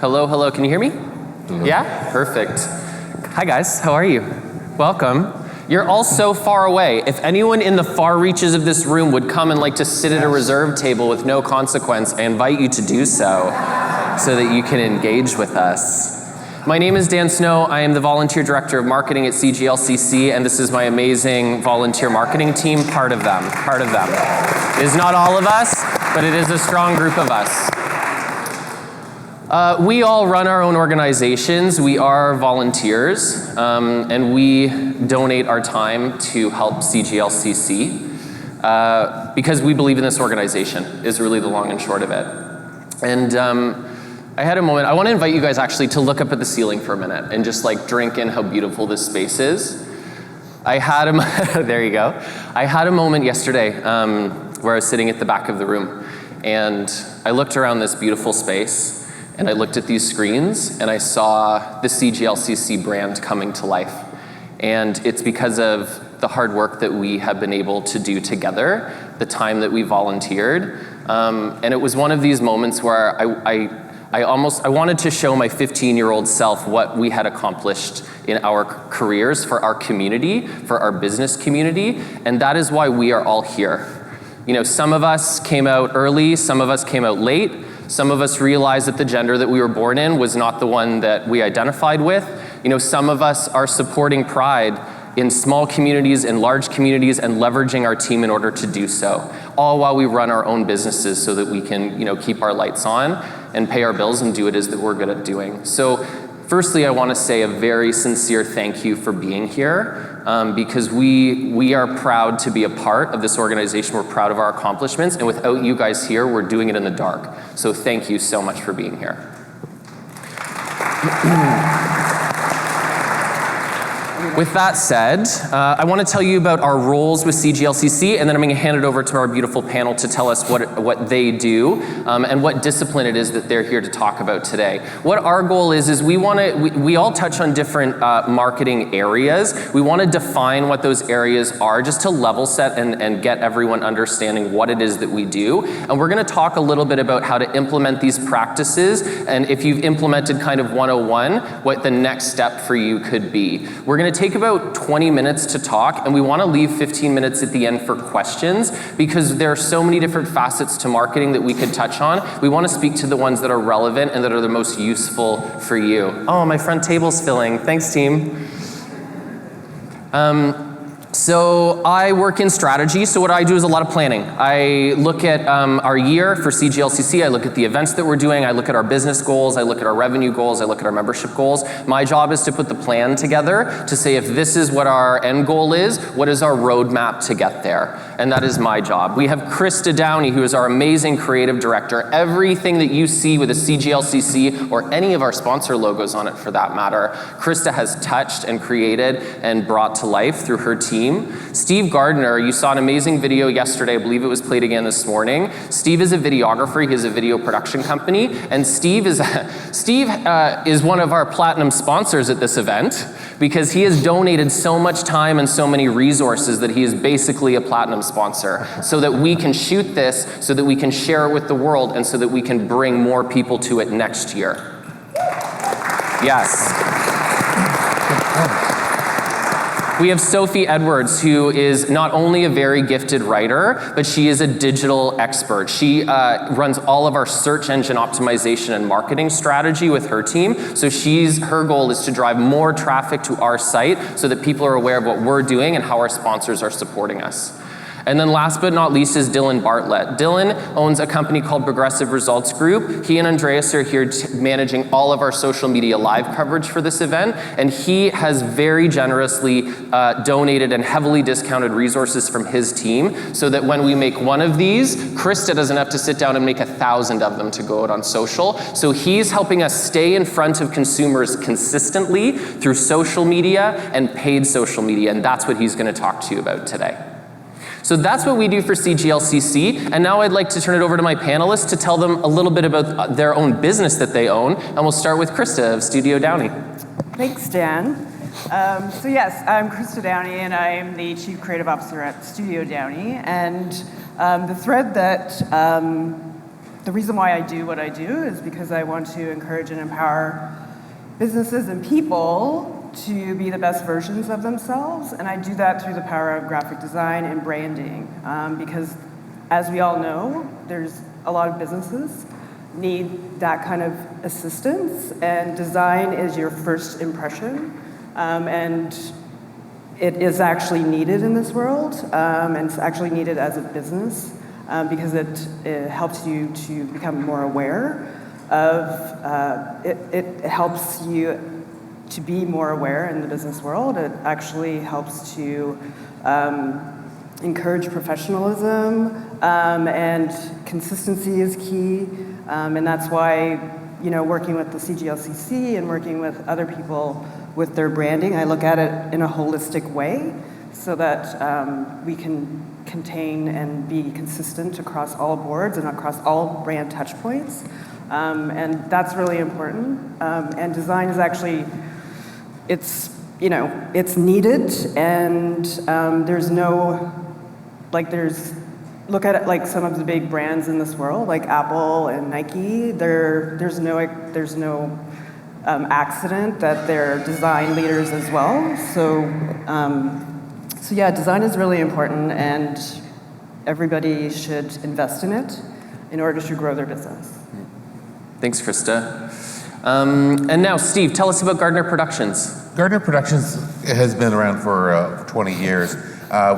Hello, hello, can you hear me? Yeah, perfect. Hi guys, how are you? Welcome. You're all so far away. If anyone in the far reaches of this room would come and like to sit at a reserved table with no consequence, I invite you to do so that you can engage with us. My name is Dan Snow. I am the Volunteer Director of Marketing at CGLCC, and this is my amazing volunteer marketing team, part of them. It is not all of us, but it is a strong group of us. We all run our own organizations. We are volunteers, and we donate our time to help CGLCC because we believe in this organization, is really the long and short of it. And I had a moment, I want to invite you guys actually to look up at the ceiling for a minute and just like drink in how beautiful this space is. There you go. I had a moment yesterday where I was sitting at the back of the room, and I looked around this beautiful space, and I looked at these screens, and I saw the CGLCC brand coming to life. And it's because of the hard work that we have been able to do together, the time that we volunteered. And it was one of these moments where I wanted to show my 15-year-old self what we had accomplished in our careers for our community, for our business community, and that is why we are all here. You know, some of us came out early, some of us came out late, some of us realized that the gender that we were born in was not the one that we identified with. You know, some of us are supporting Pride in small communities and large communities and leveraging our team in order to do so, all while we run our own businesses so that we can, you know, keep our lights on and pay our bills and do what it is that we're good at doing. So firstly, I want to say a very sincere thank you for being here, because we are proud to be a part of this organization. We're proud of our accomplishments, and without you guys here, we're doing it in the dark. So thank you so much for being here. With that said, I want to tell you about our roles with CGLCC, and then I'm going to hand it over to our beautiful panel to tell us what they do and what discipline it is that they're here to talk about today. What our goal is we all touch on different marketing areas. We want to define what those areas are just to level set and get everyone understanding what it is that we do. And we're going to talk a little bit about how to implement these practices, and if you've implemented kind of 101, what the next step for you could be. We're going to take about 20 minutes to talk, and we want to leave 15 minutes at the end for questions because there are so many different facets to marketing that we could touch on. We want to speak to the ones that are relevant and that are the most useful for you. Oh, my front table's filling. Thanks, team. So I work in strategy, so what I do is a lot of planning. I look at our year for CGLCC, I look at the events that we're doing, I look at our business goals, I look at our revenue goals, I look at our membership goals. My job is to put the plan together to say if this is what our end goal is, what is our roadmap to get there? And that is my job. We have Krista Downey, who is our amazing creative director. Everything that you see with a CGLCC or any of our sponsor logos on it for that matter, Krista has touched and created and brought to life through her team. Steve Gardner, you saw an amazing video yesterday, I believe it was played again this morning. Steve is a videographer, he has a video production company, and Steve is one of our platinum sponsors at this event because he has donated so much time and so many resources that he is basically a platinum sponsor so that we can shoot this, so that we can share it with the world, and so that we can bring more people to it next year. Yes. We have Sophie Edwards, who is not only a very gifted writer, but she is a digital expert. She runs all of our search engine optimization and marketing strategy with her team. So her goal is to drive more traffic to our site so that people are aware of what we're doing and how our sponsors are supporting us. And then last but not least is Dylan Bartlett. Dylan owns a company called Progressive Results Group. He and Andreas are here managing all of our social media live coverage for this event, and he has very generously donated and heavily discounted resources from his team so that when we make one of these, Krista doesn't have to sit down and make 1,000 of them to go out on social. So he's helping us stay in front of consumers consistently through social media and paid social media, and that's what he's going to talk to you about today. So that's what we do for CGLCC, and now I'd like to turn it over to my panelists to tell them a little bit about their own business that they own, and we'll start with Krista of Studio Downey. Thanks, Dan. So yes, I'm Krista Downey, and I'm the Chief Creative Officer at Studio Downey, and the thread that the reason why I do what I do is because I want to encourage and empower businesses and people to be the best versions of themselves, and I do that through the power of graphic design and branding, because as we all know, there's a lot of businesses need that kind of assistance, and design is your first impression, and it is actually needed in this world, and it's actually needed as a business, because it helps you to become more aware of, it helps you to be more aware in the business world. It actually helps to encourage professionalism, and consistency is key, and that's why, working with the CGLCC and working with other people with their branding, I look at it in a holistic way so that we can contain and be consistent across all boards and across all brand touch points, and that's really important, and design is actually, it's needed, and there's no, look at it like some of the big brands in this world, like Apple and Nike, there's no accident that they're design leaders as well. So yeah, design is really important, and everybody should invest in it in order to grow their business. Thanks, Krista. And now, Steve, tell us about Gardner Productions. Gardner Productions has been around for 20 years.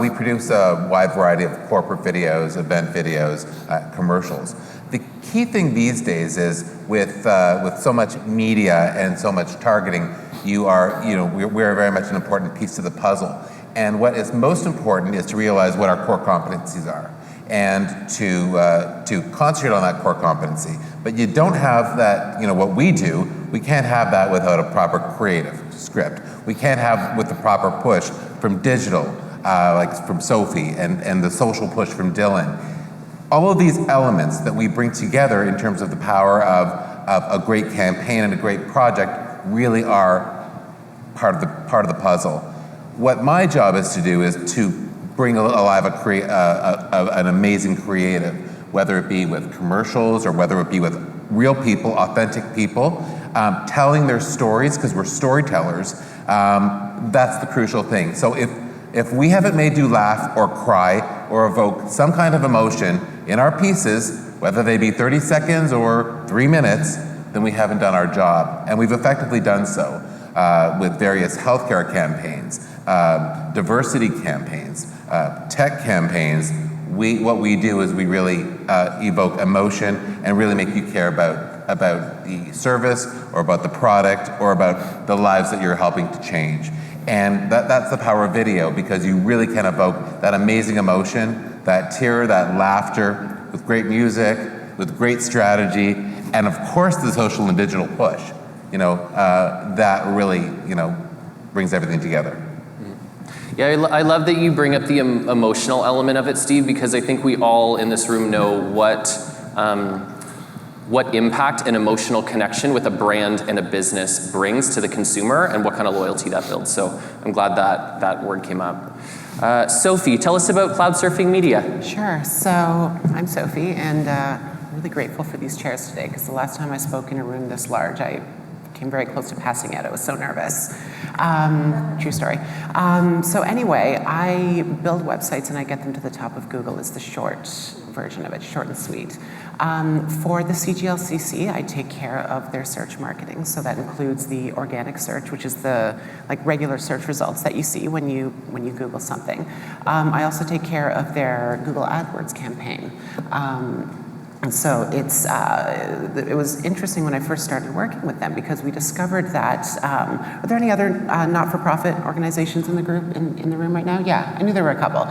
We produce a wide variety of corporate videos, event videos, commercials. The key thing these days is with so much media and so much targeting, we're very much an important piece of the puzzle. And what is most important is to realize what our core competencies are and to concentrate on that core competency. But you don't have that, what we do, we can't have that without a proper creative script. We can't have with the proper push from digital, like from Sophie, and the social push from Dylan. All of these elements that we bring together in terms of the power of a great campaign and a great project really are part of the puzzle. What my job is to do is to bring alive an amazing creative, whether it be with commercials or whether it be with real people, authentic people, telling their stories, because we're storytellers. That's the crucial thing. So if we haven't made you laugh or cry or evoke some kind of emotion in our pieces, whether they be 30 seconds or 3 minutes, then we haven't done our job. And we've effectively done so with various healthcare campaigns, diversity campaigns, tech campaigns. What we do is we really evoke emotion and really make you care about the service or about the product or about the lives that you're helping to change. And that's the power of video, because you really can evoke that amazing emotion, that tear, that laughter, with great music, with great strategy, and of course the social and digital push. That really, brings everything together. Yeah, I love that you bring up the emotional element of it, Steve, because I think we all in this room know what impact an emotional connection with a brand and a business brings to the consumer and what kind of loyalty that builds. So I'm glad that word came up. Sophie, tell us about Cloud Surfing Media. Sure. So I'm Sophie, and I'm really grateful for these chairs today, because the last time I spoke in a room this large, I came very close to passing out. I was so nervous. True story. So anyway, I build websites and I get them to the top of Google. It's the short version of it, short and sweet. For the CGLCC, I take care of their search marketing. So that includes the organic search, which is the regular search results that you see when you Google something. I also take care of their Google AdWords campaign. And so it was interesting when I first started working with them, because we discovered that, are there any other not-for-profit organizations in the group, in the room right now? Yeah, I knew there were a couple.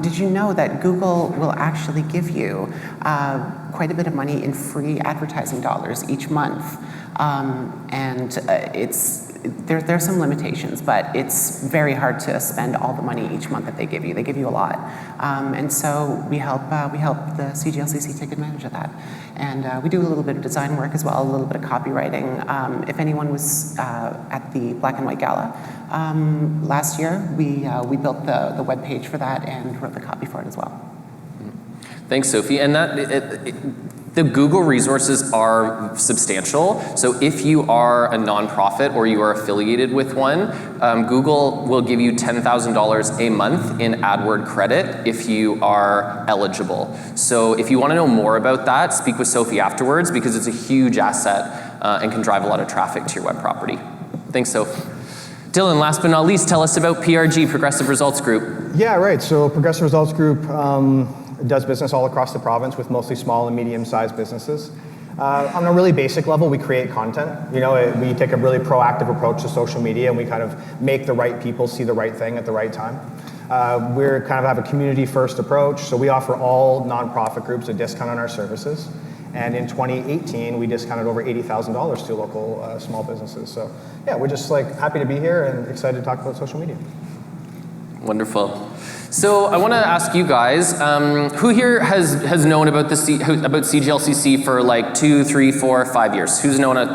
Did you know that Google will actually give you quite a bit of money in free advertising dollars each month? There's some limitations, but it's very hard to spend all the money each month that they give you. They give you a lot. And so we help the CGLCC take advantage of that. And we do a little bit of design work as well, a little bit of copywriting. If anyone was at the Black and White Gala last year, we built the web page for that and wrote the copy for it as well. Thanks, Sophie. And The Google resources are substantial. So if you are a nonprofit or you are affiliated with one, Google will give you $10,000 a month in AdWord credit if you are eligible. So if you want to know more about that, speak with Sophie afterwards, because it's a huge asset and can drive a lot of traffic to your web property. Thanks, Sophie. Dylan, last but not least, tell us about PRG, Progressive Results Group. Yeah, right. So Progressive Results Group does business all across the province with mostly small and medium-sized businesses. On a really basic level, we create content. We take a really proactive approach to social media, and we kind of make the right people see the right thing at the right time. We kind of have a community-first approach, so we offer all nonprofit groups a discount on our services. And in 2018, we discounted over $80,000 to local small businesses. So yeah, we're just happy to be here and excited to talk about social media. Wonderful. So I want to ask you guys, who here has known about about CGLCC for 2, 3, 4, 5 years? Who's known it,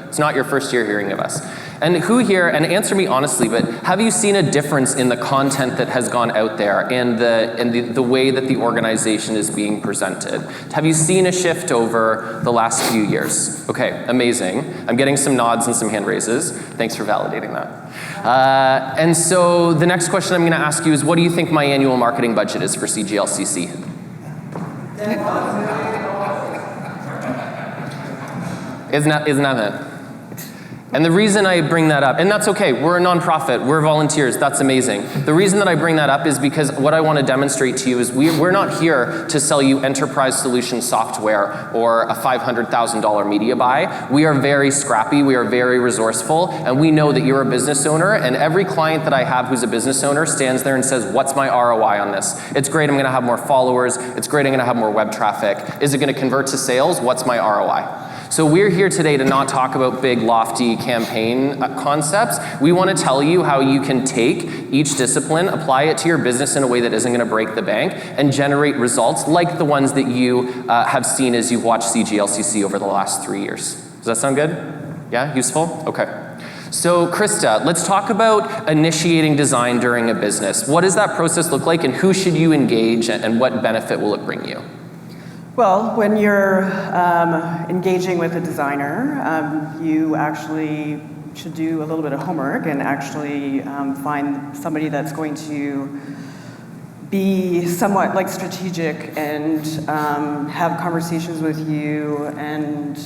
it's not your first year hearing of us? And who here, and answer me honestly, but have you seen a difference in the content that has gone out there and the way that the organization is being presented? Have you seen a shift over the last few years? Okay, amazing. I'm getting some nods and some hand raises. Thanks for validating that. And so the next question I'm going to ask you is, what do you think my annual marketing budget is for CGLCC? Isn't that it? And the reason I bring that up, and that's okay, we're a nonprofit, we're volunteers, that's amazing. The reason that I bring that up is because what I want to demonstrate to you is we're not here to sell you enterprise solution software or a $500,000 media buy. We are very scrappy, we are very resourceful, and we know that you're a business owner, and every client that I have who's a business owner stands there and says, what's my ROI on this? It's great, I'm going to have more followers, it's great, I'm going to have more web traffic. Is it going to convert to sales? What's my ROI? So we're here today to not talk about big, lofty campaign concepts. We want to tell you how you can take each discipline, apply it to your business in a way that isn't going to break the bank, and generate results like the ones that you have seen as you've watched CGLCC over the last 3 years. Does that sound good? Yeah, useful? Okay. So Krista, let's talk about initiating design during a business. What does that process look like, and who should you engage, and what benefit will it bring you? Well, when you're engaging with a designer, you actually should do a little bit of homework and actually find somebody that's going to be somewhat strategic and have conversations with you and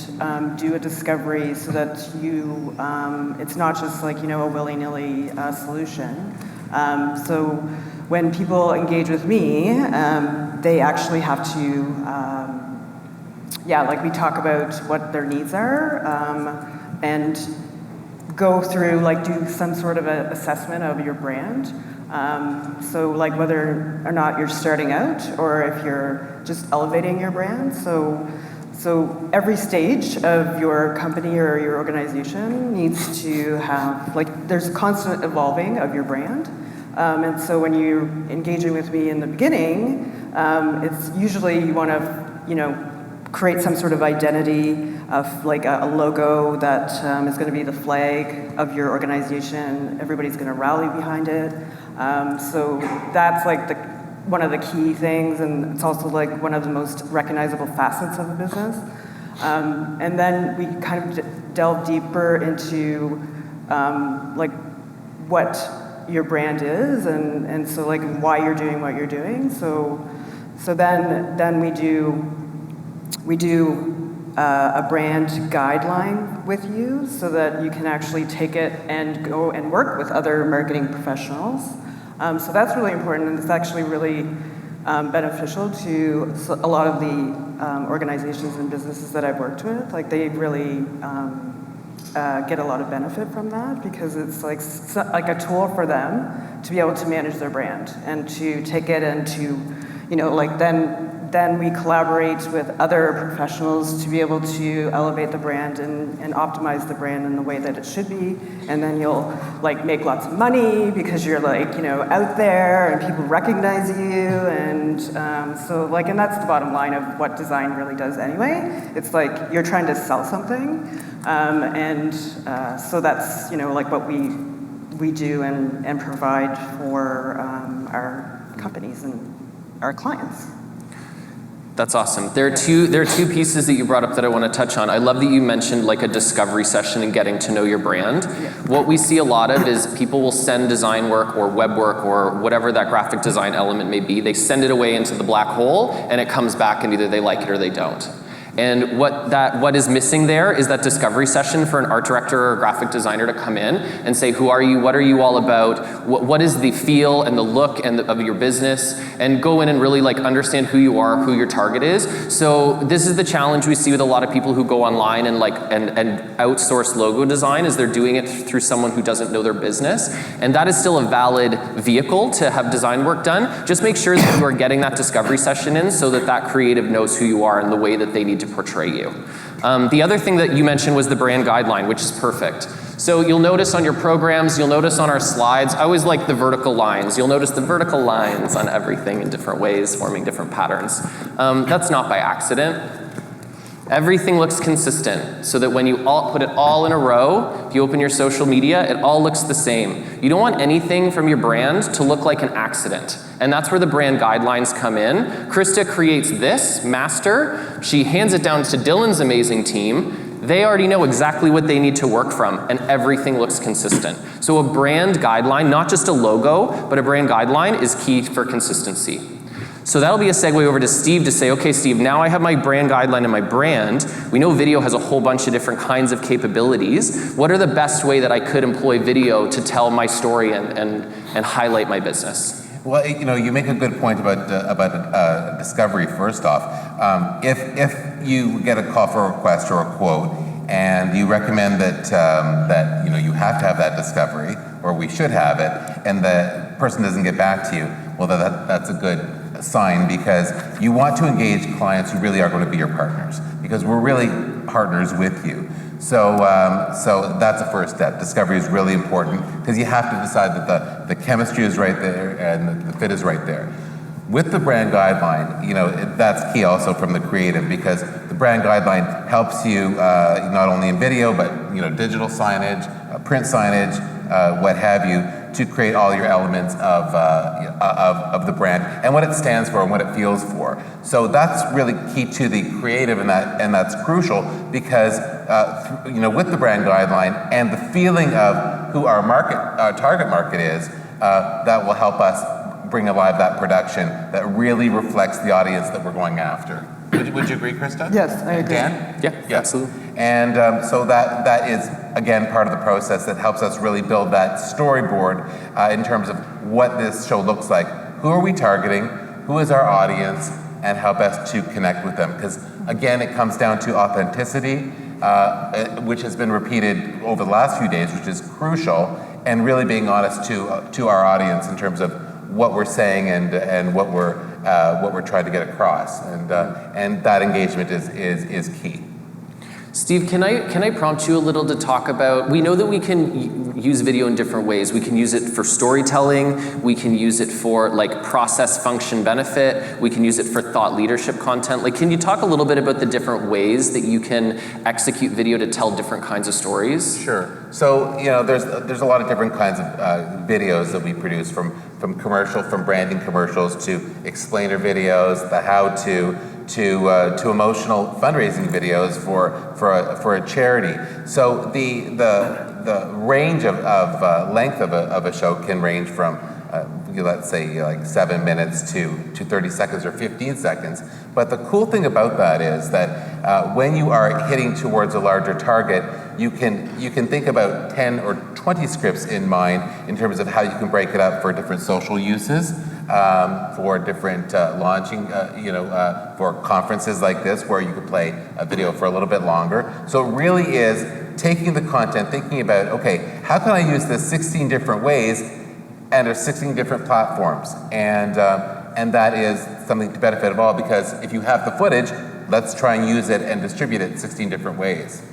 do a discovery so that you, it's not just a willy-nilly solution. So when people engage with me, they actually have to, we talk about what their needs are and go through, do some sort of an assessment of your brand. So whether or not you're starting out or if you're just elevating your brand. So every stage of your company or your organization needs to have, there's constant evolving of your brand. And so when you're engaging with me in the beginning, it's usually you want to, create some sort of identity of a logo that is going to be the flag of your organization. Everybody's going to rally behind it. So that's one of the key things, and it's also one of the most recognizable facets of a business. And then we kind of delve deeper into what your brand is, and so why you're doing what you're doing. So then we do a brand guideline with you so that you can actually take it and go and work with other marketing professionals. So that's really important, and it's actually really beneficial to a lot of the organizations and businesses that I've worked with. They really get a lot of benefit from that because it's like a tool for them to be able to manage their brand and to take it and to, then we collaborate with other professionals to be able to elevate the brand and optimize the brand in the way that it should be. And then you'll make lots of money because you're out there and people recognize you. And and that's the bottom line of what design really does anyway. It's you're trying to sell something. So that's, what we do and provide for our companies and our clients. That's awesome. There are two pieces that you brought up that I want to touch on. I love that you mentioned like a discovery session and getting to know your brand. What we see a lot of is people will send design work or web work or whatever that graphic design element may be. They send it away into the black hole and it comes back and either they like it or they don't. And what is missing there is that discovery session for an art director or a graphic designer to come in and say, who are you? What are you all about? What is the feel and the look of your business? And go in and really like understand who you are, who your target is. So this is the challenge we see with a lot of people who go online and outsource logo design, is they're doing it through someone who doesn't know their business. And that is still a valid vehicle to have design work done. Just make sure that you are getting that discovery session in so that that creative knows who you are and the way that they need to portray you. The other thing that you mentioned was the brand guideline, which is perfect. So you'll notice on your programs, you'll notice on our slides, I always like the vertical lines. You'll notice the vertical lines on everything in different ways, forming different patterns. That's not by accident. Everything looks consistent so that when you all put it all in a row, if you open your social media, it all looks the same. You don't want anything from your brand to look like an accident. And that's where the brand guidelines come in. Krista creates this master. She hands it down to Dylan's amazing team. They already know exactly what they need to work from, and everything looks consistent. So a brand guideline, not just a logo, but a brand guideline is key for consistency. So that'll be a segue over to Steve to say, okay, Steve, now I have my brand guideline and my brand. We know video has a whole bunch of different kinds of capabilities. What are the best way that I could employ video to tell my story and highlight my business? Well, you make a good point about discovery. First off, if you get a call for a request or a quote, and you recommend that you have to have that discovery, or we should have it, and the person doesn't get back to you, well, that's a good sign, because you want to engage clients who really are going to be your partners, because we're really partners with you. So that's the first step. Discovery is really important because you have to decide that the chemistry is right there and the fit is right there. With the brand guideline, that's key also from the creative, because the brand guideline helps you not only in video, but digital signage, print signage, what have you, to create all your elements of the brand and what it stands for and what it feels for. So that's really key to the creative, and that's crucial, because with the brand guideline and the feeling of who our target market is, that will help us bring alive that production that really reflects the audience that we're going after. Would you agree, Krista? Yes, I agree. Dan? Yeah, absolutely. And so that is, again, part of the process that helps us really build that storyboard in terms of what this show looks like. Who are we targeting? Who is our audience? And how best to connect with them? Because, again, it comes down to authenticity, which has been repeated over the last few days, which is crucial, and really being honest to our audience in terms of what we're saying and what we're trying to get across, and that engagement is key. Steve, can I prompt you a little to talk about, we know that we can use video in different ways. We can use it for storytelling, we can use it for process function benefit, we can use it for thought leadership content. Can you talk a little bit about the different ways that you can execute video to tell different kinds of stories? Sure. So, there's a lot of different kinds of videos that we produce, from branding commercials to explainer videos, the how-to, to emotional fundraising videos for a charity. So the range of length of a show can range from let's say 7 minutes to 30 seconds or 15 seconds. But the cool thing about that is that when you are hitting towards a larger target, you can think about 10 or 20 scripts in mind in terms of how you can break it up for different social uses, for different launching, for conferences like this where you could play a video for a little bit longer. So it really is taking the content, thinking about, okay, how can I use this 16 different ways, and there's 16 different platforms, and that is something to benefit of all, because if you have the footage, let's try and use it and distribute it 16 different ways.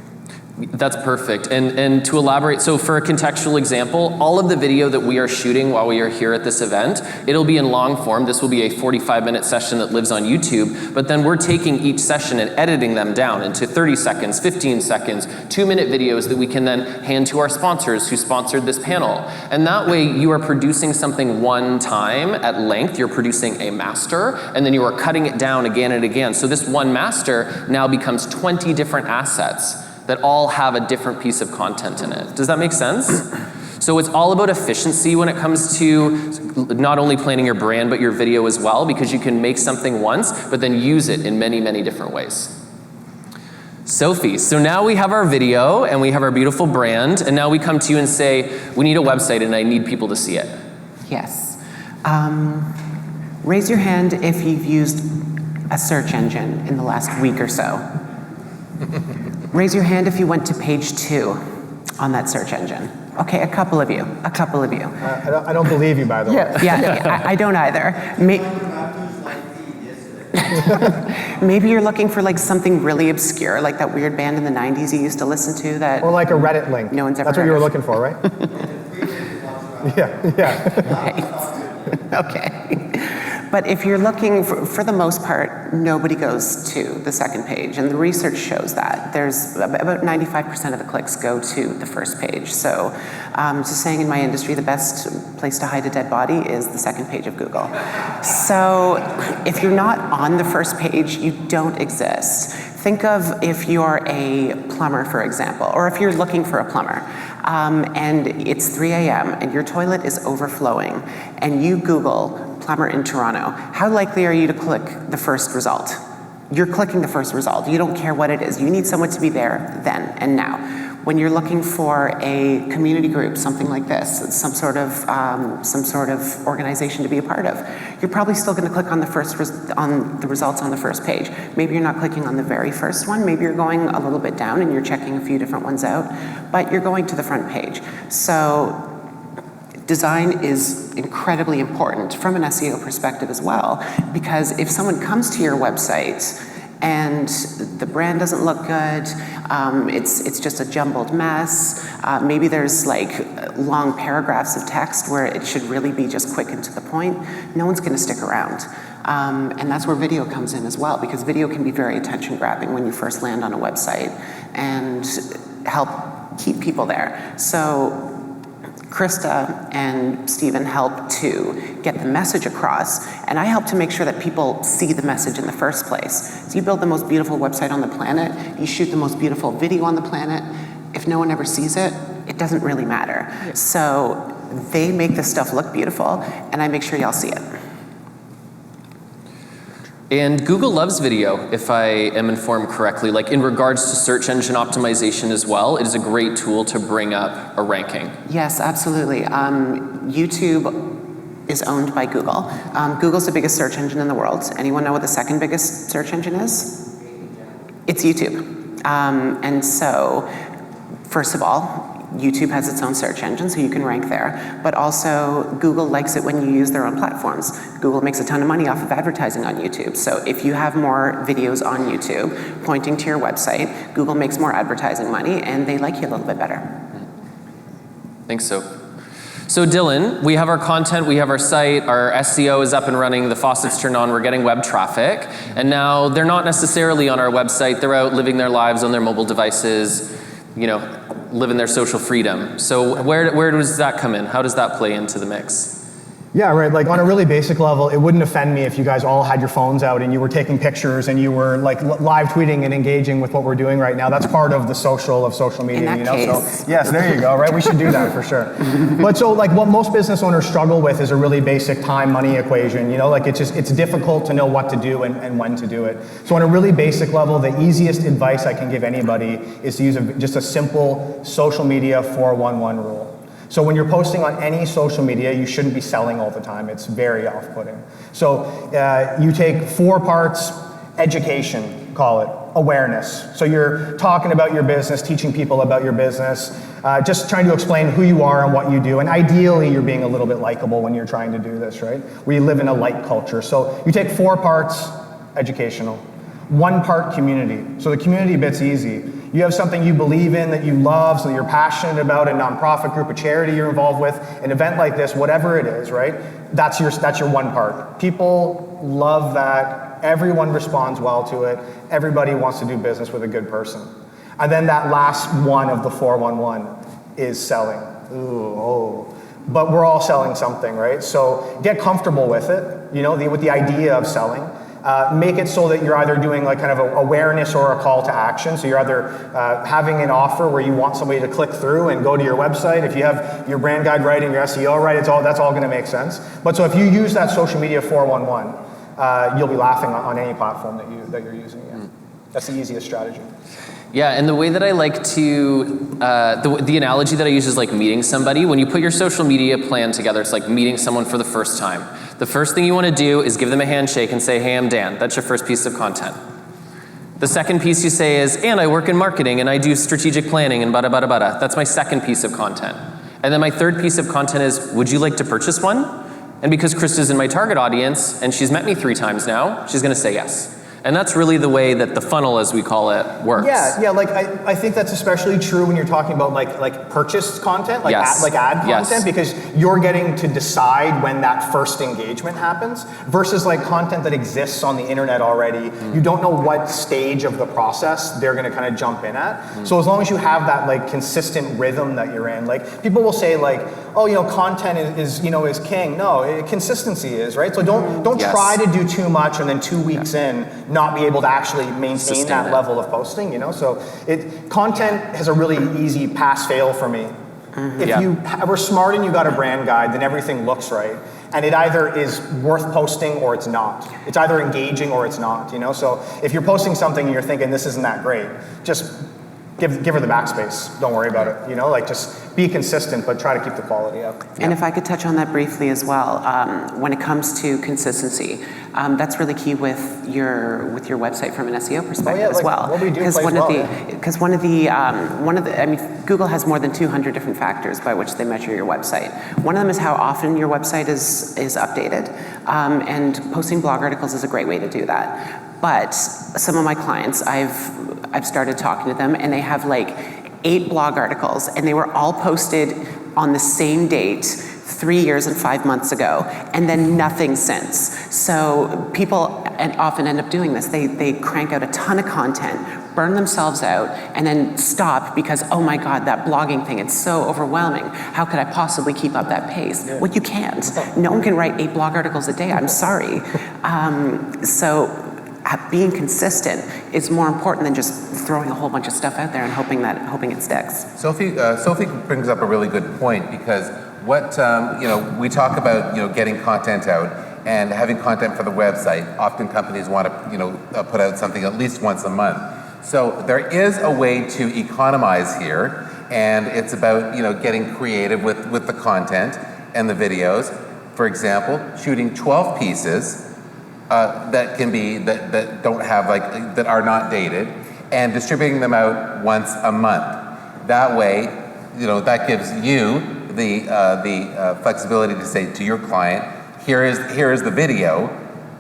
That's perfect. And to elaborate, so for a contextual example, all of the video that we are shooting while we are here at this event, it'll be in long form. This will be a 45-minute session that lives on YouTube, but then we're taking each session and editing them down into 30 seconds, 15 seconds, 2-minute videos that we can then hand to our sponsors who sponsored this panel. And that way you are producing something one time at length, you're producing a master, and then you are cutting it down again and again. So this one master now becomes 20 different assets that all have a different piece of content in it. Does that make sense? So it's all about efficiency when it comes to not only planning your brand, but your video as well, because you can make something once, but then use it in many, many different ways. Sophie, so now we have our video and we have our beautiful brand, and now we come to you and say, we need a website and I need people to see it. Yes. Raise your hand if you've used a search engine in the last week or so. Raise your hand if you went to page 2 on that search engine. Okay, a couple of you. I don't believe you, by the way. Yeah, I don't either. Maybe you're looking for like something really obscure, like that weird band in the 90s you used to listen to that... Or like a Reddit link. No one's ever That's what you were looking for, right? Yeah. Right. Okay. But if you're looking, for the most part, nobody goes to the second page, and the research shows that. There's about 95% of the clicks go to the first page. So, just saying in my industry, the best place to hide a dead body is the second page of Google. So, if you're not on the first page, you don't exist. Think of if you're a plumber, for example, or if you're looking for a plumber, and it's 3 a.m. and your toilet is overflowing, and you Google plumber in Toronto, how likely are you to click the first result? You're clicking the first result. You don't care what it is. You need someone to be there then and now. When you're looking for a community group, something like this, some sort of organization to be a part of, you're probably still going to click on the results on the first page. Maybe you're not clicking on the very first one. Maybe you're going a little bit down and you're checking a few different ones out, but you're going to the front page. So design is incredibly important from an SEO perspective as well, because if someone comes to your website and the brand doesn't look good, it's just a jumbled mess, maybe there's like long paragraphs of text where it should really be just quick and to the point, no one's going to stick around. And that's where video comes in as well, because video can be very attention grabbing when you first land on a website and help keep people there. So Krista and Stephen help to get the message across, and I help to make sure that people see the message in the first place. So you build the most beautiful website on the planet, you shoot the most beautiful video on the planet. If no one ever sees it, it doesn't really matter. So they make this stuff look beautiful, and I make sure y'all see it. And Google loves video, if I am informed correctly. Like in regards to search engine optimization as well, it is a great tool to bring up a ranking. Yes, absolutely. YouTube is owned by Google. Google's the biggest search engine in the world. Anyone know what the second biggest search engine is? It's YouTube. And so, first of all, YouTube has its own search engine, so you can rank there. But also, Google likes it when you use their own platforms. Google makes a ton of money off of advertising on YouTube. So if you have more videos on YouTube pointing to your website, Google makes more advertising money, and they like you a little bit better. Thanks, Sophie. So Dylan, we have our content, we have our site, our SEO is up and running, the faucet's turned on, we're getting web traffic, and now they're not necessarily on our website, they're out living their lives on their mobile devices, you know, living their social freedom. So where does that come in? How does that play into the mix? Yeah, right. Like on a really basic level, it wouldn't offend me if you guys all had your phones out and you were taking pictures and you were like live tweeting and engaging with what we're doing right now. That's part of the social media, in that case. So yes, there you go, right? We should do that for sure. But so like what most business owners struggle with is a really basic time-money equation. You know, like it's difficult to know what to do and when to do it. So on a really basic level, the easiest advice I can give anybody is to use just a simple social media 4-1-1 rule. So when you're posting on any social media, you shouldn't be selling all the time. It's very off-putting. So you take 4 parts: education, call it, awareness. So you're talking about your business, teaching people about your business, just trying to explain who you are and what you do. And ideally, you're being a little bit likable when you're trying to do this, right? We live in a like culture. So you take 4 parts, educational. 1 part community. So the community bit's easy. You have something you believe in, that you love, so that you're passionate about, a nonprofit group, a charity you're involved with, an event like this, whatever it is, right? That's your one part. People love that. Everyone responds well to it. Everybody wants to do business with a good person. And then that last one of the 411 is selling. But we're all selling something, right? So get comfortable with it, with the idea of selling. Make it so that you're either doing like kind of awareness or a call to action. So you're either having an offer where you want somebody to click through and go to your website. If you have your brand guide right and your SEO right, that's all going to make sense. But so if you use that social media 411, you'll be laughing on any platform that you're using. Yeah. That's the easiest strategy. Yeah, and the way that I like to, the analogy that I use is like meeting somebody. When you put your social media plan together, it's like meeting someone for the first time. The first thing you want to do is give them a handshake and say, hey, I'm Dan. That's your first piece of content. The second piece you say is, and I work in marketing and I do strategic planning and bada bada bada. That's my second piece of content. And then my third piece of content is, would you like to purchase one? And because Krista's in my target audience and she's met me 3 times now, she's going to say yes. And that's really the way that the funnel, as we call it, works. Yeah. Like I think that's especially true when you're talking about like purchase content, like Yes. ad content, Yes. because you're getting to decide when that first engagement happens versus like content that exists on the internet already. You don't know what stage of the process they're going to kind of jump in at. So as long as you have that like consistent rhythm that you're in, like people will say like, oh, content is king. No, consistency is, right? So don't Yes. try to do too much and then 2 weeks in not be able to actually maintain Sustain that it. level of posting, So content has a really easy pass-fail for me. If Yeah. you were smart and you got a brand guide, then everything looks right. And it either is worth posting or it's not. It's either engaging or it's not, So if you're posting something and you're thinking this isn't that great, just give her the backspace. Don't worry about it, just be consistent, but try to keep the quality up. And if I could touch on that briefly as well, when it comes to consistency, that's really key with your website from an SEO perspective as well. What we do plays well. Because one of the, Google has more than 200 different factors by which they measure your website. One of them is how often your website is updated, and posting blog articles is a great way to do that. But some of my clients, I've started talking to them, and they have like 8 blog articles, and they were all posted on the same date 3 years and 5 months ago, and then nothing since. So people often end up doing this. They crank out a ton of content, burn themselves out, and then stop because, oh my God, that blogging thing, it's so overwhelming. How could I possibly keep up that pace? Yeah. Well, you can't. No one can write 8 blog articles a day. I'm sorry. So being consistent is more important than just throwing a whole bunch of stuff out there and hoping it sticks. Sophie brings up a really good point, because what we talk about getting content out and having content for the website. Often companies want to put out something at least once a month. So there is a way to economize here, and it's about getting creative with the content and the videos. For example, shooting 12 pieces that don't have that are not dated, and distributing them out once a month. That way, that gives you the flexibility to say to your client, here is the video,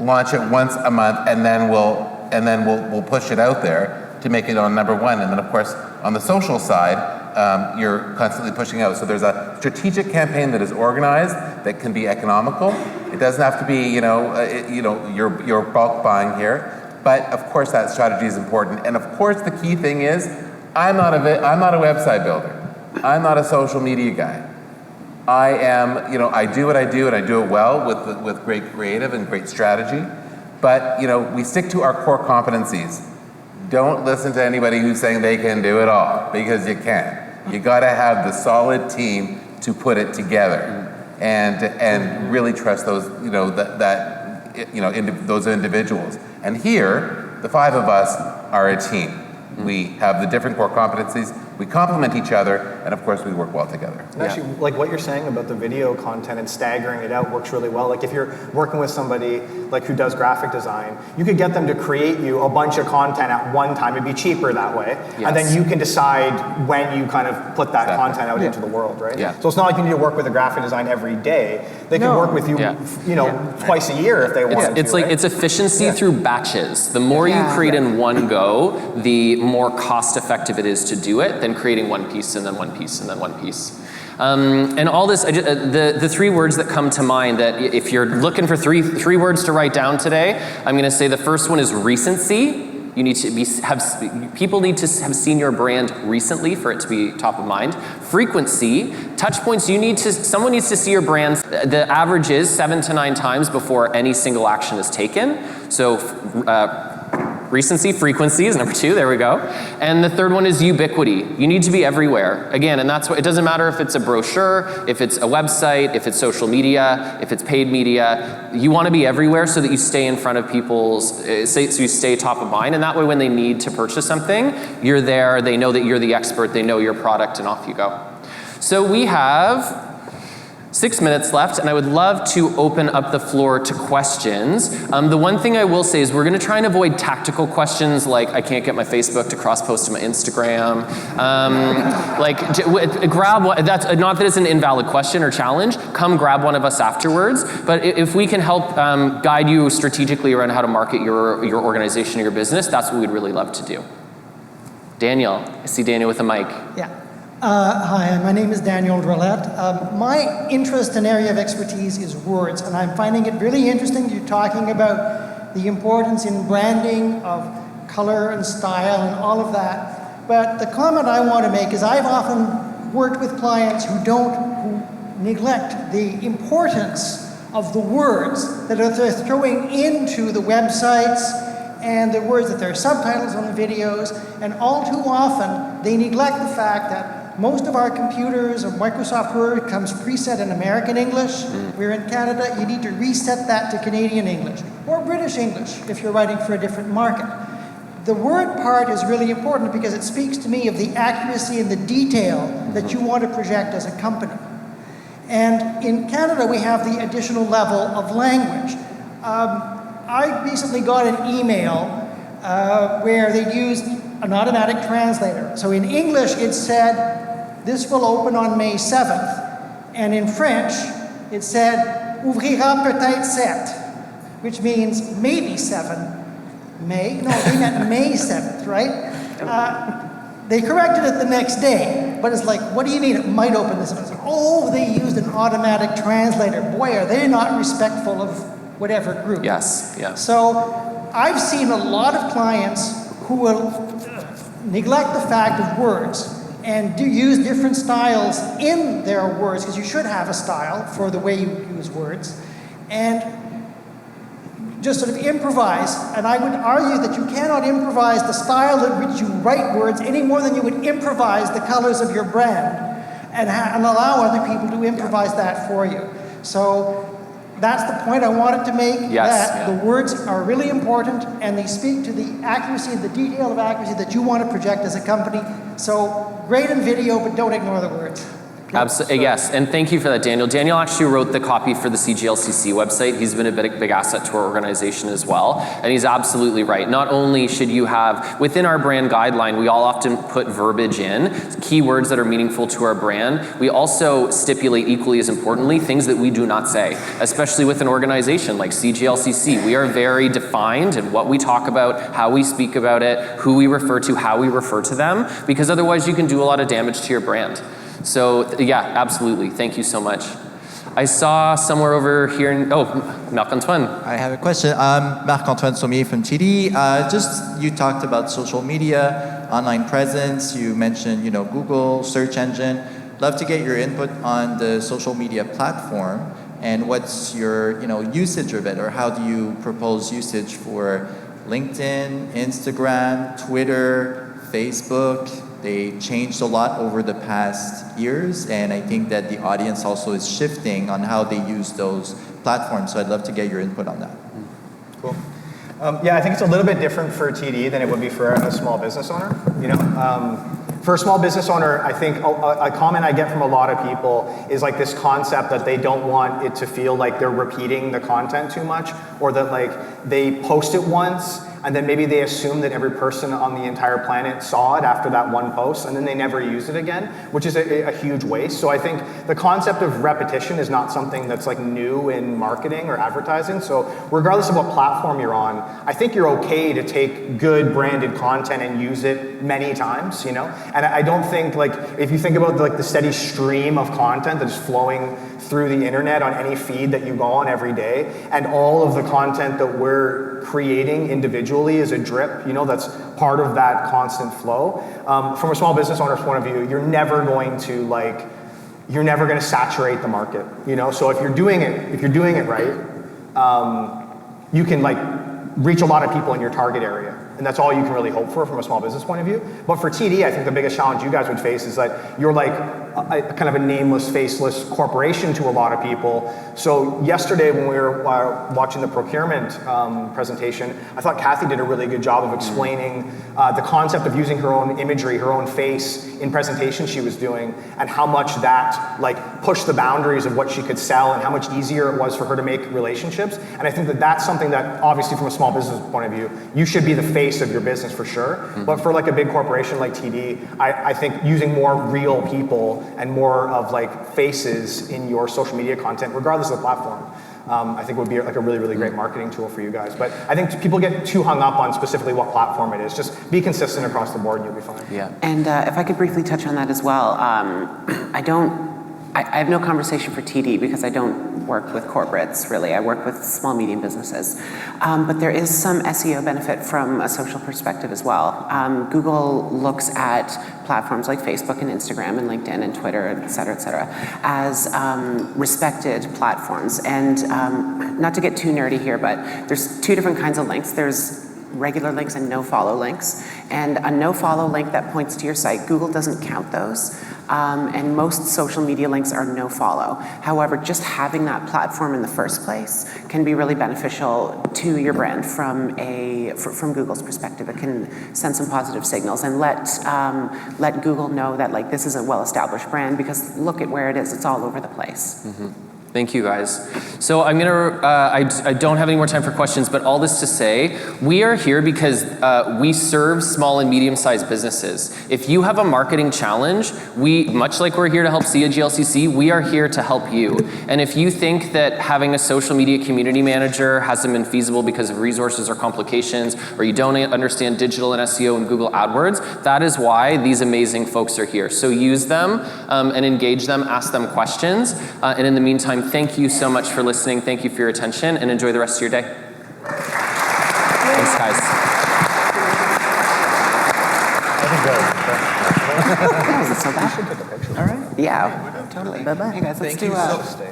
launch it once a month, and then we'll push it out there to make it on number 1. And then of course on the social side, you're constantly pushing out. So there's a strategic campaign that is organized that can be economical. It doesn't have to be your bulk buying here, but of course that strategy is important. And of course the key thing is, I'm not a website builder. I'm not a social media guy. I am, I do what I do, and I do it well with great creative and great strategy. But we stick to our core competencies. Don't listen to anybody who's saying they can do it all, because you can't. You got to have the solid team to put it together, and really trust those those individuals. And here, the 5 of us are a team. We have the different core competencies. We complement each other, and of course, we work well together. And actually, like what you're saying about the video content and staggering it out works really well. Like if you're working with somebody like who does graphic design, you could get them to create you a bunch of content at one time. It'd be cheaper that way. Yes. And then you can decide when you kind of put that content out into the world, right? Yeah. So it's not like you need to work with a graphic design every day. They can work with you, twice a year if they want to. It's like it's efficiency through batches. The more you create in one go, the more cost effective it is to do it than creating one piece and then one piece and then one piece. And all this, the three words that come to mind that if you're looking for three words to write down today, I'm going to say the first one is recency. You need to people need to have seen your brand recently for it to be top of mind. Frequency, touch points. Someone needs to see your brand. The average is 7 to 9 times before any single action is taken. So recency, frequency is number 2, there we go. And the third one is ubiquity. You need to be everywhere. Again, and that's what, it doesn't matter if it's a brochure, if it's a website, if it's social media, if it's paid media, you want to be everywhere so that you stay in front of people's, so you stay top of mind, and that way when they need to purchase something, you're there, they know that you're the expert, they know your product, and off you go. So we have 6 minutes left, and I would love to open up the floor to questions. The one thing I will say is we're going to try and avoid tactical questions like I can't get my Facebook to cross-post to my Instagram. Grab one. That's not that it's an invalid question or challenge. Come grab one of us afterwards. But if we can help guide you strategically around how to market your organization or your business, that's what we'd really love to do. Daniel, I see Daniel with a mic. Yeah. Hi, my name is Daniel Drollet. My interest and area of expertise is words, and I'm finding it really interesting. You're talking about the importance in branding of color and style and all of that. But the comment I want to make is I've often worked with clients who neglect the importance of the words that they're throwing into the websites and the words that there are subtitles on the videos, and all too often they neglect the fact that most of our computers or Microsoft Word comes preset in American English. We're in Canada, you need to reset that to Canadian English or British English if you're writing for a different market. The word part is really important because it speaks to me of the accuracy and the detail that you want to project as a company. And in Canada, we have the additional level of language. I recently got an email where they used an automatic translator. So in English, it said, this will open on May 7th. And in French, it said, ouvrira peut-être 7, which means maybe 7 May. No, they meant May 7th, right? They corrected it the next day, but it's like, what do you mean it might open this? Oh, they used an automatic translator. Boy, are they not respectful of whatever group. Yes, yes. So I've seen a lot of clients who will neglect the fact of words and use different styles in their words, because you should have a style for the way you use words, and just sort of improvise. And I would argue that you cannot improvise the style in which you write words any more than you would improvise the colors of your brand and allow other people to improvise that for you. So that's the point I wanted to make, the words are really important and they speak to the accuracy, the detail of accuracy that you want to project as a company. So great in video, but don't ignore the words. Absolutely, yes, and thank you for that, Daniel. Daniel actually wrote the copy for the CGLCC website. He's been a big asset to our organization as well, and he's absolutely right. Not only should you have, within our brand guideline, we all often put verbiage in, keywords that are meaningful to our brand. We also stipulate equally as importantly, things that we do not say, especially with an organization like CGLCC. We are very defined in what we talk about, how we speak about it, who we refer to, how we refer to them, because otherwise you can do a lot of damage to your brand. So yeah, absolutely. Thank you so much. I saw somewhere over here, Marc-Antoine. I have a question. I'm Marc-Antoine Sommier from TD. You talked about social media, online presence. You mentioned, Google, search engine. Love to get your input on the social media platform and what's your, usage of it, or how do you propose usage for LinkedIn, Instagram, Twitter, Facebook? They changed a lot over the past years, and I think that the audience also is shifting on how they use those platforms, so I'd love to get your input on that. Cool. I think it's a little bit different for TD than it would be for a small business owner. For a small business owner, I think a comment I get from a lot of people is like this concept that they don't want it to feel like they're repeating the content too much, or that like they post it once and then maybe they assume that every person on the entire planet saw it after that one post, and then they never use it again, which is a huge waste. So I think the concept of repetition is not something that's like new in marketing or advertising. So regardless of what platform you're on, I think you're okay to take good branded content and use it many times, you know? And I don't think, like, if you think about like the steady stream of content that is flowing through the internet on any feed that you go on every day, and all of the content that we're creating individually is a drip, you know, that's part of that constant flow. From a small business owner's point of view, you're never going to saturate the market, you know? So if you're doing it right, you can like reach a lot of people in your target area. And that's all you can really hope for from a small business point of view. But for TD, I think the biggest challenge you guys would face is that you're like kind of a nameless, faceless corporation to a lot of people. So yesterday when we were watching the procurement presentation, I thought Kathy did a really good job of explaining the concept of using her own imagery, her own face in presentations she was doing, and how much that like pushed the boundaries of what she could sell and how much easier it was for her to make relationships. And I think that that's something that obviously from a small business point of view, you should be the face of your business for sure. But for like a big corporation like TD, I think using more real people and more of like faces in your social media content, regardless of the platform, I think would be like a really, really great marketing tool for you guys. But I think people get too hung up on specifically what platform it is. Just be consistent across the board and you'll be fine. Yeah. And if I could briefly touch on that as well, I have no conversation for TD because I don't work with corporates, really. I work with small, medium businesses. But there is some SEO benefit from a social perspective as well. Google looks at platforms like Facebook and Instagram and LinkedIn and Twitter, et cetera, as respected platforms. And not to get too nerdy here, but there's two different kinds of links. There's regular links and no-follow links. And a no-follow link that points to your site, Google doesn't count those. And most social media links are no-follow. However, just having that platform in the first place can be really beneficial to your brand from Google's perspective. It can send some positive signals and let Google know that like this is a well-established brand because look at where it is. It's all over the place. Mm-hmm. Thank you, guys. So I'm gonna, I don't have any more time for questions, but all this to say, we are here because we serve small and medium-sized businesses. If you have a marketing challenge, much like we're here to help CGLCC, we are here to help you. And if you think that having a social media community manager hasn't been feasible because of resources or complications, or you don't understand digital and SEO and Google AdWords, that is why these amazing folks are here. So use them and engage them, ask them questions, and in the meantime, thank you so much for listening. Thank you for your attention, and enjoy the rest of your day. Thanks, guys. That wasn't so bad. All right. Yeah, totally. Bye-bye. Hey guys, let's do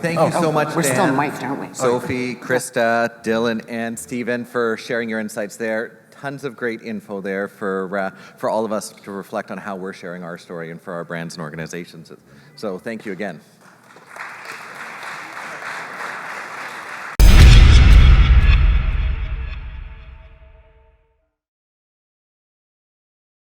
Thank you so much, We're Dan, still mic'd, aren't we? Sophie, Krista, Dylan, and Stephen for sharing your insights there. Tons of great info there for all of us to reflect on how we're sharing our story and for our brands and organizations. So thank you again.